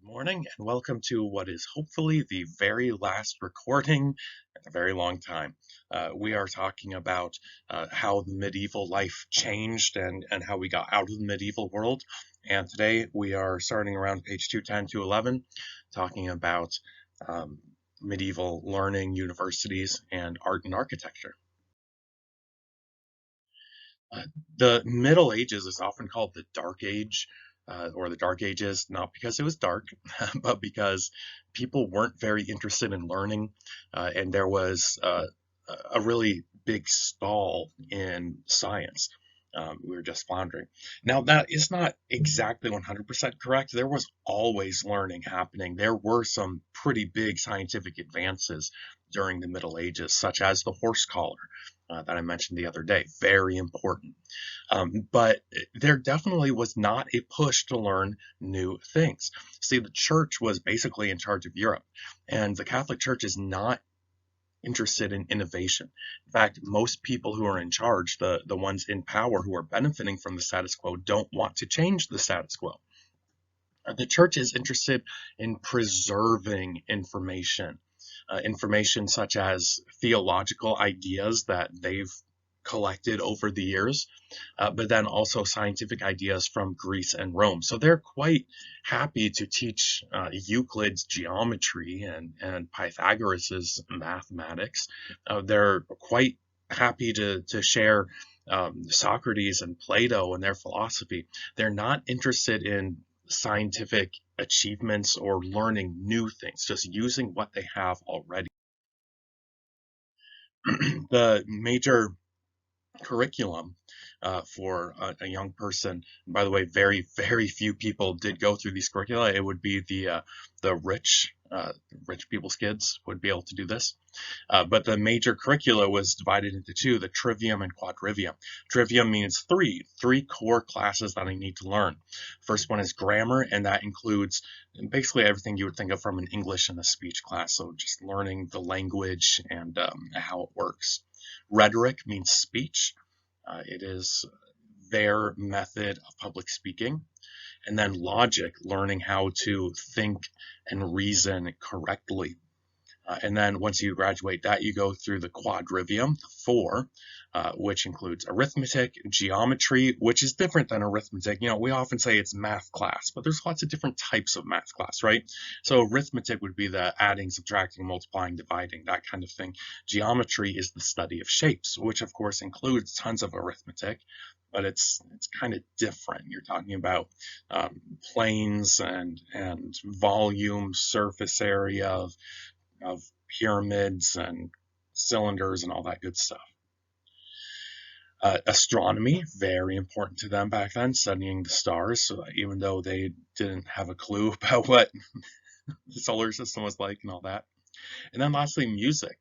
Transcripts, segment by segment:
Morning and welcome to what is hopefully the very last recording in a very long time. We are talking about how the medieval life changed and how we got out of the medieval world. And today we are starting around page 210 to 11, talking about um, medieval learning, universities, and art and architecture. Uh, the Middle Ages is often called the Dark Age, or the Dark Ages, not because it was dark, but because people weren't very interested in learning, and there was a really big stall in science. We were just floundering. Now, that is not exactly 100% correct. There was always learning happening. There were some pretty big scientific advances during the Middle Ages, such as the horse collar that I mentioned the other day. Very important. But there definitely was not a push to learn new things. See, the church was basically in charge of Europe, and the Catholic Church is not interested in innovation. In fact, most people who are in charge, the ones in power who are benefiting from the status quo, don't want to change the status quo. The church is interested in preserving information, information such as theological ideas that they've collected over the years, but then also scientific ideas from Greece and Rome. So they're quite happy to teach Euclid's geometry and Pythagoras's mathematics. They're quite happy to share Socrates and Plato and their philosophy. They're not interested in scientific achievements or learning new things, just using what they have already. The major curriculum for a young person. And by the way, very few people did go through these curricula. It would be the rich people's kids would be able to do this. But the major curricula was divided into two: the trivium and quadrivium. Trivium means three core classes that I need to learn. First one is grammar, and that includes basically everything you would think of from an English and a speech class. So just learning the language and how it works. Rhetoric means speech. It is their method of public speaking. And then logic, learning how to think and reason correctly. And then once you graduate that, you go through the quadrivium, the four, which includes arithmetic, geometry, which is different than arithmetic. You know, we often say it's math class, but there's lots of different types of math class, right? So arithmetic would be the adding, subtracting, multiplying, dividing, that kind of thing. Geometry is the study of shapes, which of course includes tons of arithmetic, but it's kind of different. You're talking about planes and volume, surface area of pyramids and cylinders and all that good stuff. Astronomy, very important to them back then, studying the stars, so even though they didn't have a clue about what the solar system was like and all that. And then lastly, music.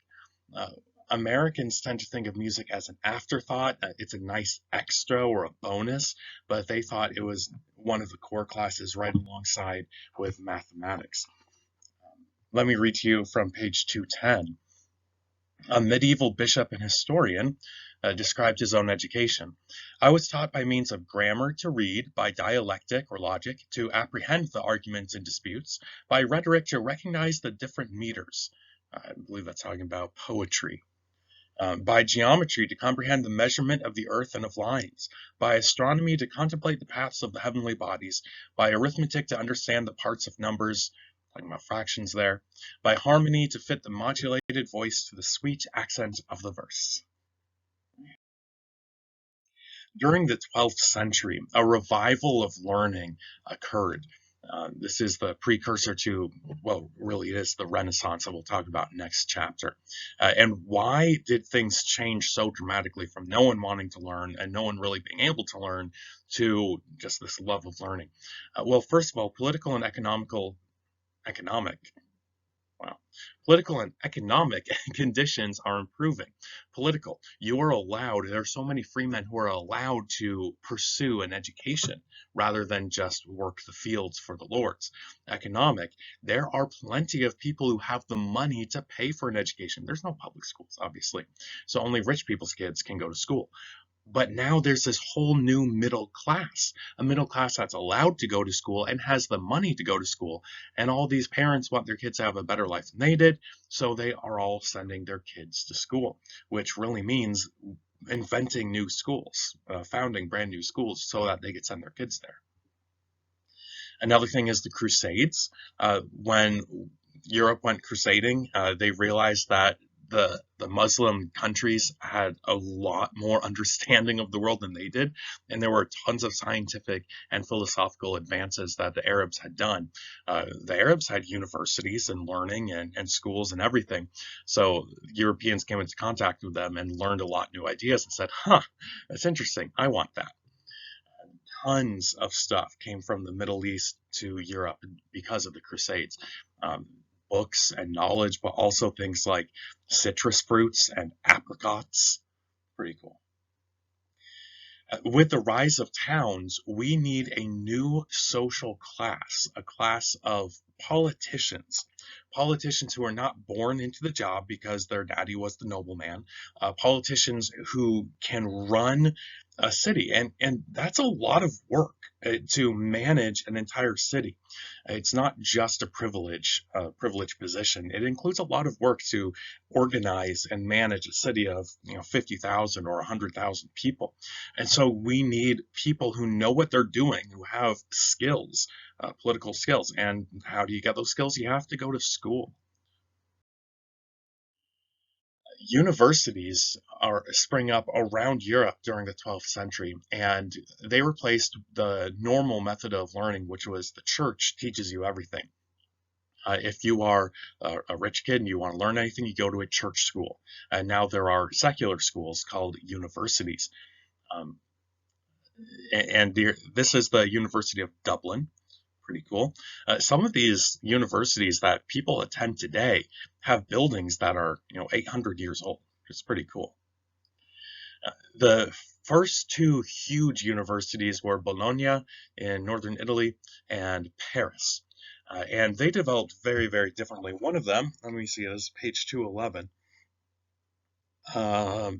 Uh, Americans tend to think of music as an afterthought. It's a nice extra or a bonus, but they thought it was one of the core classes right alongside with mathematics. Let me read to you from page 210. A medieval bishop and historian described his own education. I was taught by means of grammar to read, by dialectic or logic to apprehend the arguments and disputes, by rhetoric to recognize the different meters. I believe that's talking about poetry. By geometry to comprehend the measurement of the earth and of lines, by astronomy to contemplate the paths of the heavenly bodies, by arithmetic to understand the parts of numbers, talking about fractions there, by harmony to fit the modulated voice to the sweet accent of the verse. During the 12th century, a revival of learning occurred. This is the precursor to, well, really it is the Renaissance that we'll talk about next chapter. And why did things change so dramatically from no one wanting to learn and no one really being able to learn to just this love of learning? Well, first of all, economic Wow. Political and economic conditions are improving. Political, you are allowed, there are so many free men who are allowed to pursue an education rather than just work the fields for the lords. Economic, there are plenty of people who have the money to pay for an education. There's no public schools, obviously. So only rich people's kids can go to school. But now there's this whole new middle class, a middle class that's allowed to go to school and has the money to go to school. And all these parents want their kids to have a better life than they did, so they are all sending their kids to school, which really means inventing new schools, founding brand new schools so that they could send their kids there. Another thing is the Crusades. When Europe went crusading, they realized that the Muslim countries had a lot more understanding of the world than they did, and there were tons of scientific and philosophical advances that the Arabs had done. The Arabs had universities and learning and schools and everything, so Europeans came into contact with them and learned a lot of new ideas and said, "Huh, that's interesting. I want that." Tons of stuff came from the Middle East to Europe because of the Crusades. Um, Books and knowledge, but also things like citrus fruits and apricots. Pretty cool. With the rise of towns, we need a new social class, a class of politicians. Politicians who are not born into the job because their daddy was the nobleman, politicians who can run a city. And that's a lot of work to manage an entire city. It's not just a privileged position. It includes a lot of work to organize and manage a city of 50,000 or 100,000 people. And so we need people who know what they're doing, who have skills, political skills. And how do you get those skills? You have to go to school. Universities are spring up around Europe during the 12th century, and they replaced the normal method of learning, which was the church teaches you everything. If you are a rich kid and you want to learn anything, you go to a church school. And now there are secular schools called universities. Um, and this is the University of Dublin. Pretty cool. Some of these universities that people attend today have buildings that are 800 years old. It's pretty cool. The first two huge universities were Bologna in northern Italy and Paris. And they developed very, very differently. One of them, let me see, this is page 211.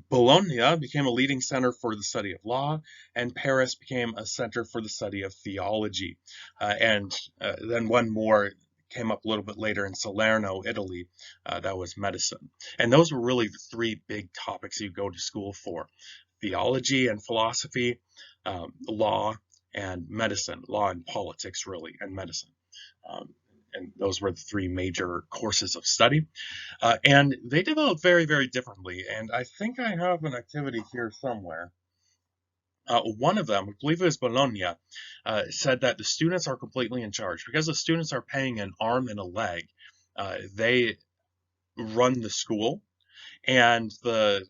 Bologna became a leading center for the study of law, and Paris became a center for the study of theology. And then one more came up a little bit later in Salerno, Italy, that was medicine. And those were really the three big topics you go to school for: theology and philosophy, law and medicine, law and politics, really, and medicine. Um, and those were the three major courses of study. And they developed very, very differently. And I think I have an activity here somewhere. One of them, I believe it was Bologna, said that the students are completely in charge. Because the students are paying an arm and a leg, they run the school, and the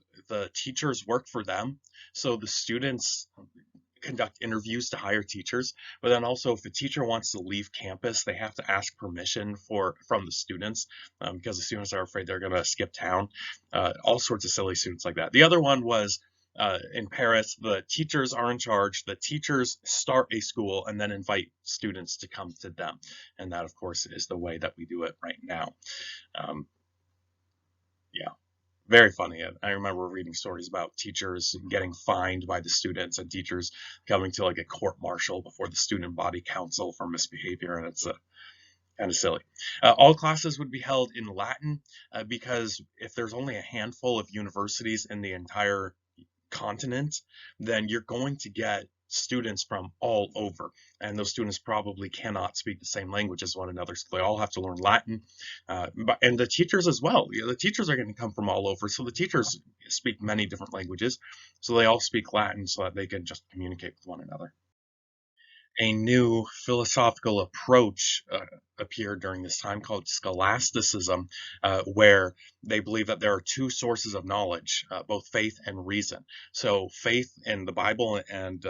teachers work for them. So the students conduct interviews to hire teachers, but then also if a teacher wants to leave campus, they have to ask permission from the students, because the students are afraid they're going to skip town. All sorts of silly students like that. The other one was in Paris, the teachers are in charge. The teachers start a school and then invite students to come to them. And that, of course, is the way that we do it right now. Um, yeah. Very funny. I remember reading stories about teachers getting fined by the students and teachers coming to like a court martial before the student body council for misbehavior, and it's kind of silly. All classes would be held in Latin, because if there's only a handful of universities in the entire continent, then you're going to get students from all over, and those students probably cannot speak the same language as one another, so they all have to learn Latin. And the teachers as well. The teachers are going to come from all over, so the teachers speak many different languages, so they all speak Latin so that they can just communicate with one another. A new philosophical approach appeared during this time called scholasticism, where they believe that there are two sources of knowledge, both faith and reason. So, faith in the Bible and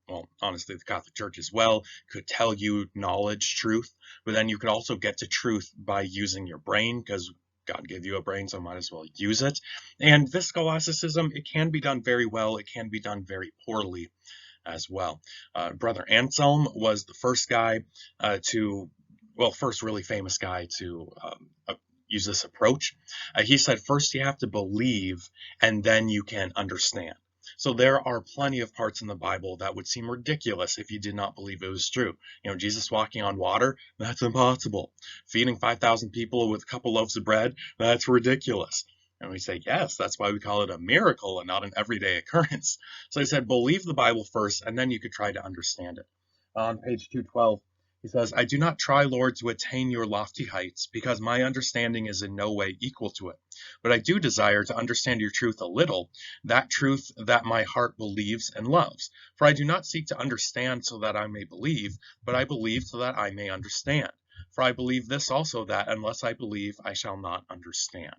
well, honestly, the Catholic Church as well could tell you knowledge, truth, but then you could also get to truth by using your brain, because God gave you a brain, so might as well use it. And this scholasticism, it can be done very well, it can be done very poorly as well. Brother Anselm was the first guy first really famous guy to use this approach. He said, first you have to believe and then you can understand. So there are plenty of parts in the Bible that would seem ridiculous if you did not believe it was true. Jesus walking on water, that's impossible. Feeding 5,000 people with a couple loaves of bread, that's ridiculous. And we say, yes, that's why we call it a miracle and not an everyday occurrence. So he said, believe the Bible first, and then you could try to understand it. On page 212, he says, I do not try, Lord, to attain your lofty heights, because my understanding is in no way equal to it. But I do desire to understand your truth a little, that truth that my heart believes and loves. For I do not seek to understand so that I may believe, but I believe so that I may understand. For I believe this also, that unless I believe, I shall not understand.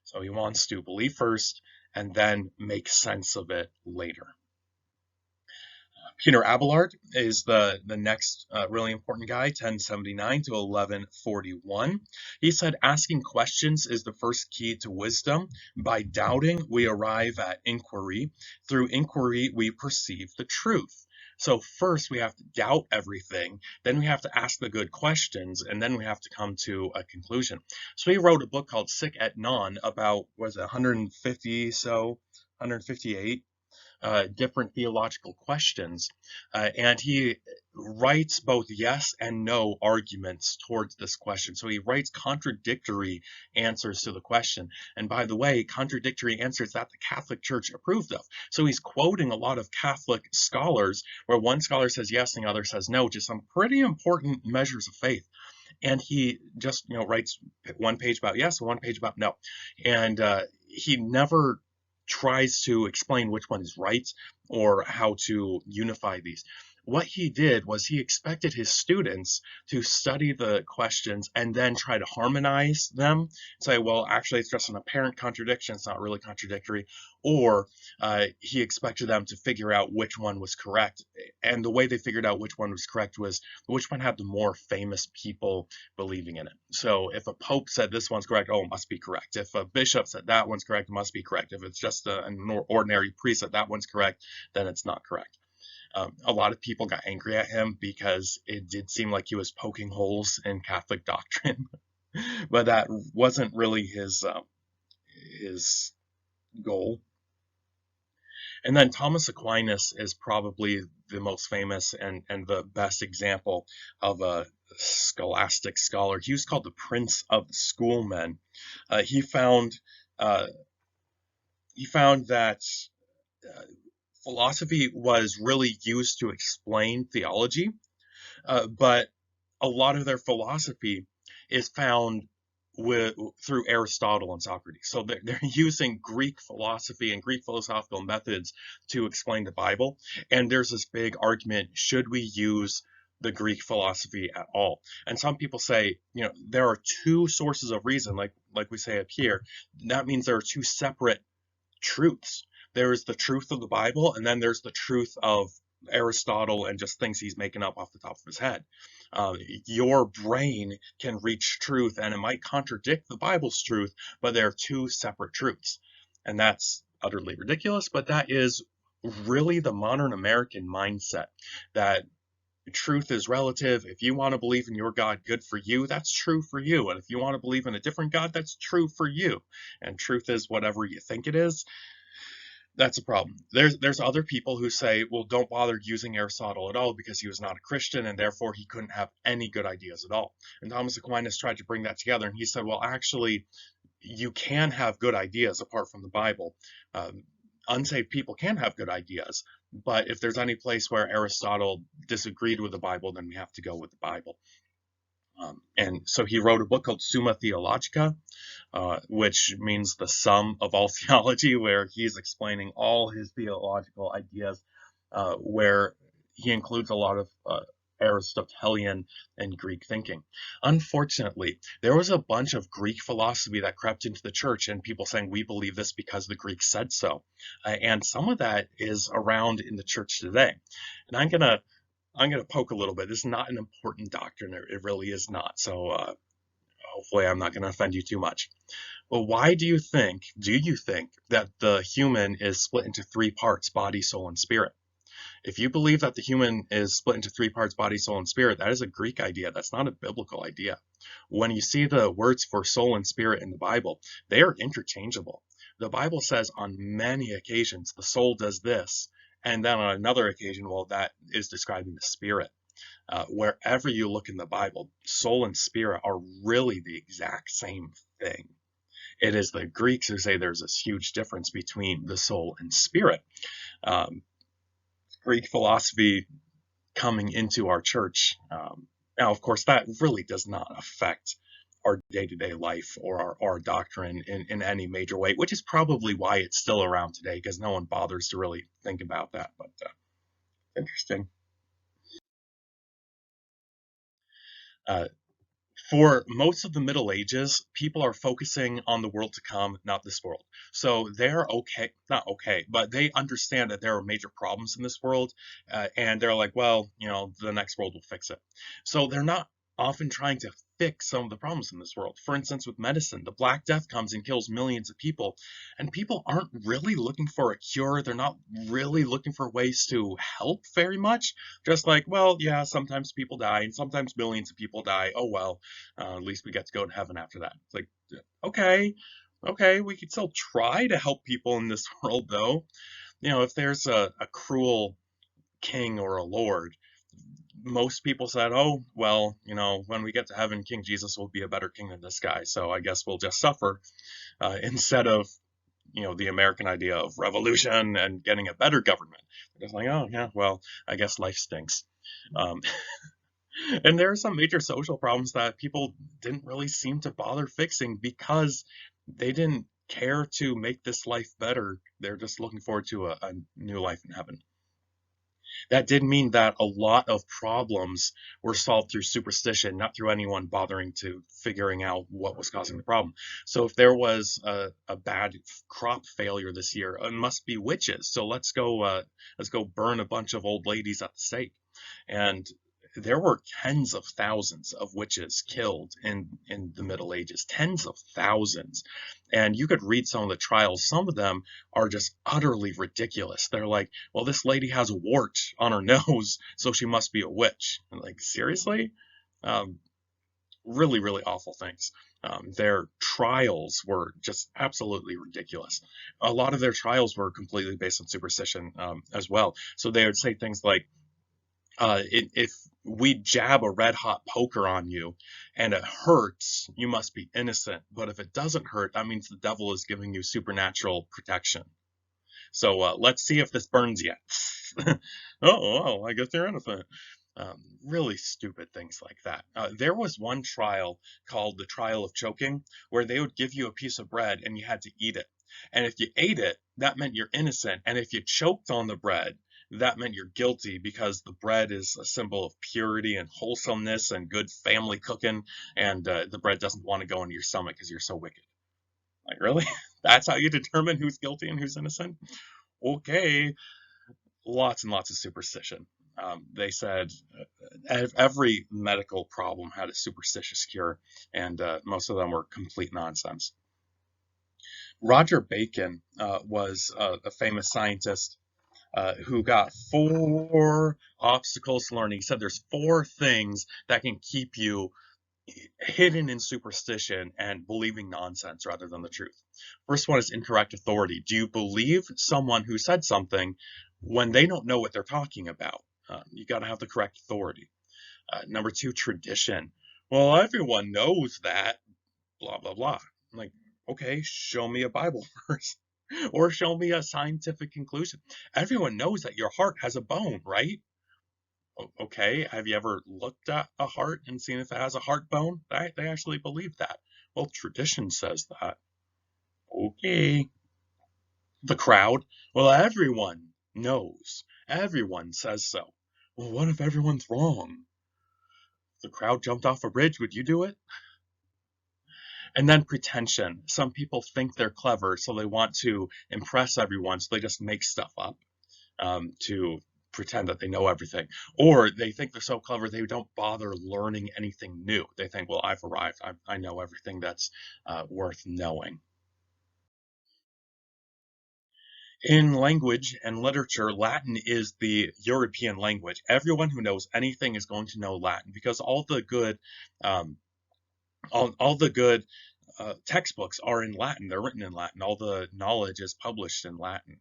So he wants to believe first and then make sense of it later. Peter Abelard is the next really important guy, 1079 to 1141. He said, asking questions is the first key to wisdom. By doubting, we arrive at inquiry. Through inquiry, we perceive the truth. So first we have to doubt everything, then we have to ask the good questions, and then we have to come to a conclusion. So he wrote a book called Sic et Non about, was it 158 different theological questions, and he writes both yes and no arguments towards this question. So he writes contradictory answers to the question. And by the way, contradictory answers that the Catholic Church approved of. So he's quoting a lot of Catholic scholars where one scholar says yes and the other says no, to some pretty important measures of faith. And he just writes one page about yes and one page about no. And he never tries to explain which one is right or how to unify these. What he did was he expected his students to study the questions and then try to harmonize them, say, well, actually, it's just an apparent contradiction, it's not really contradictory, or he expected them to figure out which one was correct. And the way they figured out which one was correct was which one had the more famous people believing in it. So if a pope said this one's correct, oh, it must be correct. If a bishop said that one's correct, it must be correct. If it's just an ordinary priest that one's correct, then it's not correct. A lot of people got angry at him because it did seem like he was poking holes in Catholic doctrine, but that wasn't really his goal. And then Thomas Aquinas is probably the most famous and the best example of a scholastic scholar. He was called the Prince of the Schoolmen. He found that philosophy was really used to explain theology, but a lot of their philosophy is found through Aristotle and Socrates. So they're using Greek philosophy and Greek philosophical methods to explain the Bible. And there's this big argument, should we use the Greek philosophy at all? And some people say, there are two sources of reason, like we say up here. That means there are two separate truths. There's the truth of the Bible, and then there's the truth of Aristotle and just things he's making up off the top of his head. Your brain can reach truth, and it might contradict the Bible's truth, but they're two separate truths. And that's utterly ridiculous, but that is really the modern American mindset, that truth is relative. If you want to believe in your God, good for you. That's true for you. And if you want to believe in a different God, that's true for you. And truth is whatever you think it is. That's a problem. There's other people who say, well, don't bother using Aristotle at all because he was not a Christian and therefore he couldn't have any good ideas at all. And Thomas Aquinas tried to bring that together, and he said, well, actually, you can have good ideas apart from the Bible. Unsaved people can have good ideas, but if there's any place where Aristotle disagreed with the Bible, then we have to go with the Bible. And so he wrote a book called Summa Theologica, which means the sum of all theology, where he's explaining all his theological ideas, where he includes a lot of Aristotelian and Greek thinking. Unfortunately, there was a bunch of Greek philosophy that crept into the church, and people saying, we believe this because the Greeks said so. And some of that is around in the church today. And I'm going to poke a little bit. This is not an important doctrine. It really is not. So hopefully I'm not going to offend you too much. Well, why do you think that the human is split into three parts, body, soul, and spirit? If you believe that the human is split into three parts, body, soul, and spirit, that is a Greek idea. That's not a biblical idea. When you see the words for soul and spirit in the Bible, they are interchangeable. The Bible says on many occasions the soul does this, and then on another occasion, well, that is describing the spirit. Wherever you look in the Bible, soul and spirit are really the exact same thing. It is the Greeks who say there's this huge difference between the soul and spirit. Um, Greek philosophy coming into our church. Now, of course, that really does not affect our day-to-day life or our doctrine in any major way, which is probably why it's still around today, because no one bothers to really think about that. But interesting. Uh, for most of the Middle Ages, people are focusing on the world to come, not this world. So they're okay, not okay, but they understand that there are major problems in this world, and they're like, well, the next world will fix it. So they're not often trying to fix some of the problems in this world. For instance, with medicine, the Black Death comes and kills millions of people, and people aren't really looking for a cure. They're not really looking for ways to help very much. Just like, well, yeah, sometimes people die, and sometimes millions of people die. Oh well, at least we get to go to heaven after that. It's like, okay, okay, we could still try to help people in this world, though. If there's a cruel king or a lord, most people said, oh, well, when we get to heaven, King Jesus will be a better king than this guy. So I guess we'll just suffer instead of, the American idea of revolution and getting a better government. They're just like, oh, yeah, well, I guess life stinks. Um, And there are some major social problems that people didn't really seem to bother fixing because they didn't care to make this life better. They're just looking forward to a new life in heaven. That did mean that a lot of problems were solved through superstition, not through anyone bothering to figuring out what was causing the problem. So if there was a bad crop failure this year, it must be witches. So let's go burn a bunch of old ladies at the stake. And there were tens of thousands of witches killed in the Middle Ages, tens of thousands. And you could read some of the trials. Some of them are just utterly ridiculous. They're like, well, this lady has a wart on her nose, so she must be a witch. And like, seriously? Um, really, really awful things. Their trials were just absolutely ridiculous. A lot of their trials were completely based on superstition as well. So they would say things like, if we jab a red hot poker on you and it hurts, you must be innocent. But if it doesn't hurt, that means the devil is giving you supernatural protection. So let's see if this burns yet. Oh, I guess they're innocent. Really stupid things like that. There was one trial called the trial of choking, where they would give you a piece of bread and you had to eat it. And if you ate it, that meant you're innocent. And if you choked on the bread, that meant you're guilty because the bread is a symbol of purity and wholesomeness and good family cooking. And the bread doesn't want to go into your stomach because you're so wicked. Like, really? That's how you determine who's guilty and who's innocent? Okay, lots and lots of superstition. They said every medical problem had a superstitious cure, and most of them were complete nonsense. Roger Bacon was a famous scientist who got 4 obstacles to learning. He said there's 4 things that can keep you hidden in superstition and believing nonsense rather than the truth. First one is incorrect authority. Do you believe someone who said something when they don't know what they're talking about? You got to have the correct authority. Number 2, tradition. Well, everyone knows that, blah, blah, blah. I'm like, okay, show me a Bible verse or show me a scientific conclusion. Everyone knows that your heart has a bone, right? Okay, have you ever looked at a heart and seen if it has a heart bone? They actually believe that. Well, tradition says that. Okay. The crowd? Well, everyone knows. Everyone says so. Well, what if everyone's wrong? If the crowd jumped off a bridge, would you do it? And then pretension. Some people think they're clever, so they want to impress everyone, so they just make stuff up to pretend that they know everything. Or they think they're so clever they don't bother learning anything new. They think, well, I've arrived. I know everything that's worth knowing. In language and literature, Latin is the European language. Everyone who knows anything is going to know Latin because um, all the good textbooks are in Latin. They're written in Latin. All the knowledge is published in Latin.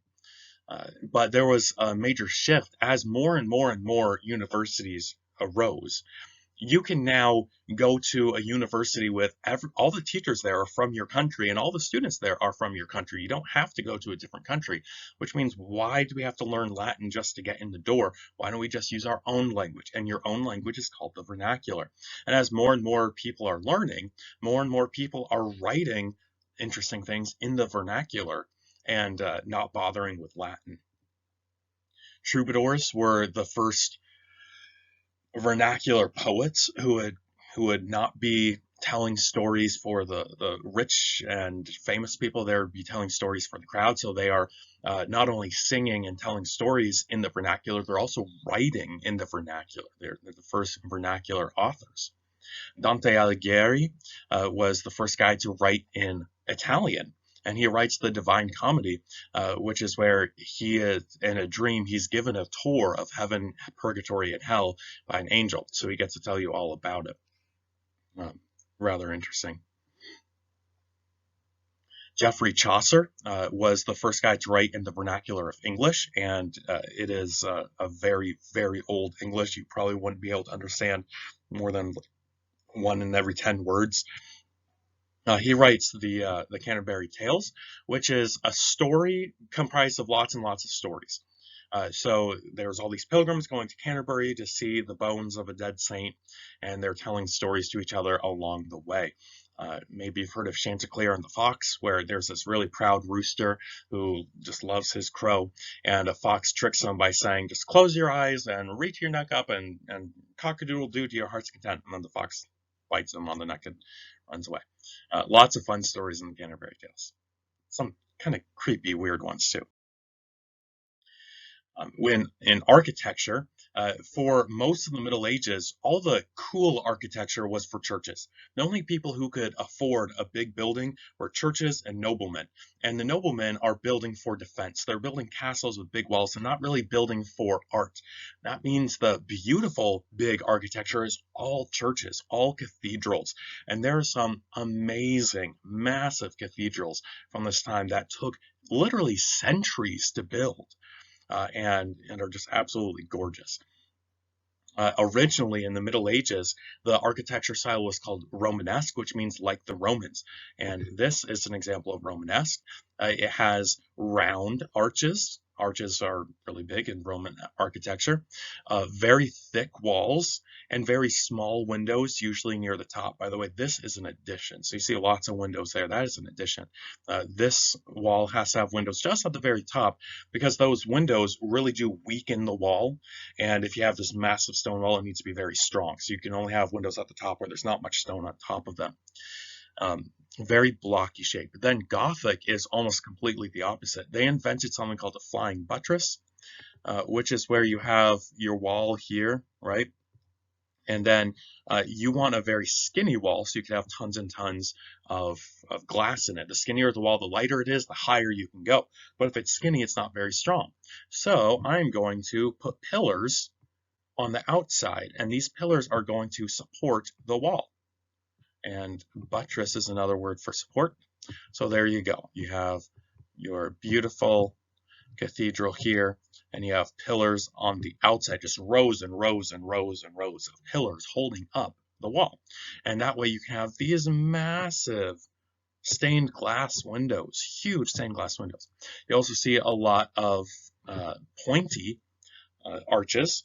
But there was a major shift as more and more and more universities arose. You can now go to a university with all the teachers there are from your country and all the students there are from your country. You don't have to go to a different country, which means why do we have to learn Latin just to get in the door? Why don't we just use our own language? And your own language is called the vernacular. And as more and more people are learning, more and more people are writing interesting things in the vernacular and not bothering with Latin. Troubadours were the first vernacular poets who would not be telling stories for the rich and famous people. They would be telling stories for the crowd. So they are not only singing and telling stories in the vernacular, they're also writing in the vernacular. They're the first vernacular authors. Dante Alighieri was the first guy to write in Italian. And he writes the Divine Comedy, which is where he is in a dream. He's given a tour of heaven, purgatory, and hell by an angel. So he gets to tell you all about it. Rather interesting. Geoffrey Chaucer was the first guy to write in the vernacular of English, and it is a very, very old English. You probably wouldn't be able to understand more than 1 in every 10 words. He writes the Canterbury Tales, which is a story comprised of lots and lots of stories. So there's all these pilgrims going to Canterbury to see the bones of a dead saint, and they're telling stories to each other along the way. Maybe you've heard of Chanticleer and the Fox, where there's this really proud rooster who just loves his crow, and a fox tricks him by saying, just close your eyes and reach your neck up and cock-a-doodle-doo to your heart's content. And then the fox bites him on the neck and runs away. Lots of fun stories in the Canterbury Tales. Some kind of creepy, weird ones too. When in architecture, for most of the Middle Ages, all the cool architecture was for churches. The only people who could afford a big building were churches and noblemen. And the noblemen are building for defense. They're building castles with big walls. They're not really building for art. That means the beautiful big architecture is all churches, all cathedrals. And there are some amazing, massive cathedrals from this time that took literally centuries to build. And are just absolutely gorgeous. Originally in the Middle Ages, the architecture style was called Romanesque, which means like the Romans. And this is an example of Romanesque. It has round arches. Arches are really big in Roman architecture. Very thick walls and very small windows, usually near the top. By the way, this is an addition. So you see lots of windows there. That is an addition. This wall has to have windows just at the very top because those windows really do weaken the wall. And if you have this massive stone wall, it needs to be very strong. So you can only have windows at the top where there's not much stone on top of them. Very blocky shape. But then Gothic is almost completely the opposite. They invented something called a flying buttress, which is where you have your wall here, right? And then you want a very skinny wall, so you can have tons and tons of glass in it. The skinnier the wall, the lighter it is, the higher you can go. But if it's skinny, it's not very strong. So I'm going to put pillars on the outside, and these pillars are going to support the wall. And buttress is another word for support. So there you go. You have your beautiful cathedral here, and you have pillars on the outside, just rows and rows and rows and rows of pillars holding up the wall. And that way you can have these massive stained glass windows, huge stained glass windows. You also see a lot of pointy arches.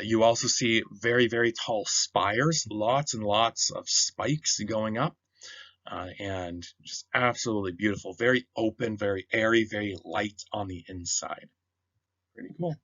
You also see very, very tall spires, lots and lots of spikes going up, and just absolutely beautiful. Very open, very airy, very light on the inside. Pretty cool.